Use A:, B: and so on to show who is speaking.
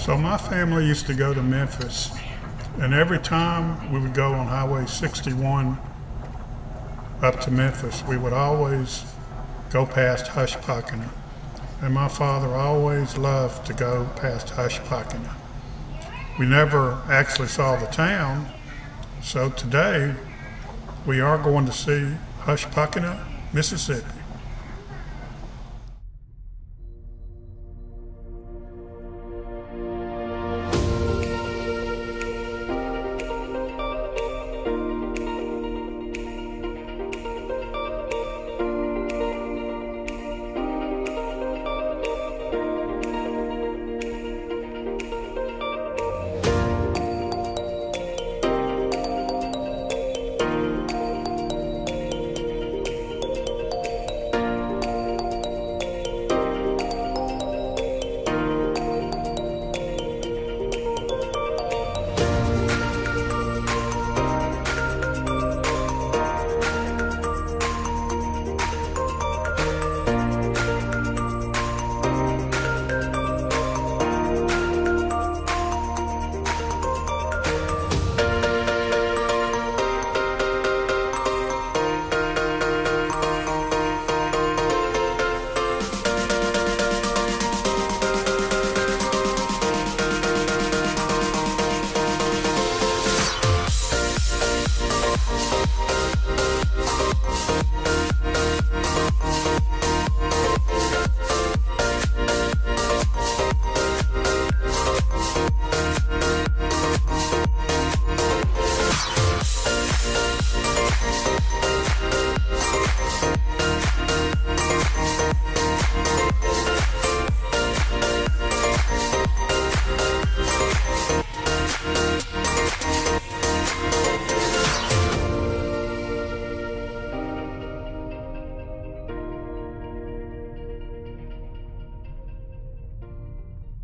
A: So my family used to go to Memphis, and every time we would go on Highway 61 up to Memphis, we would always go past Hushpuckena. And my father always loved to go past Hushpuckena. We never actually saw the town, so today we are going to see Hushpuckena, Mississippi.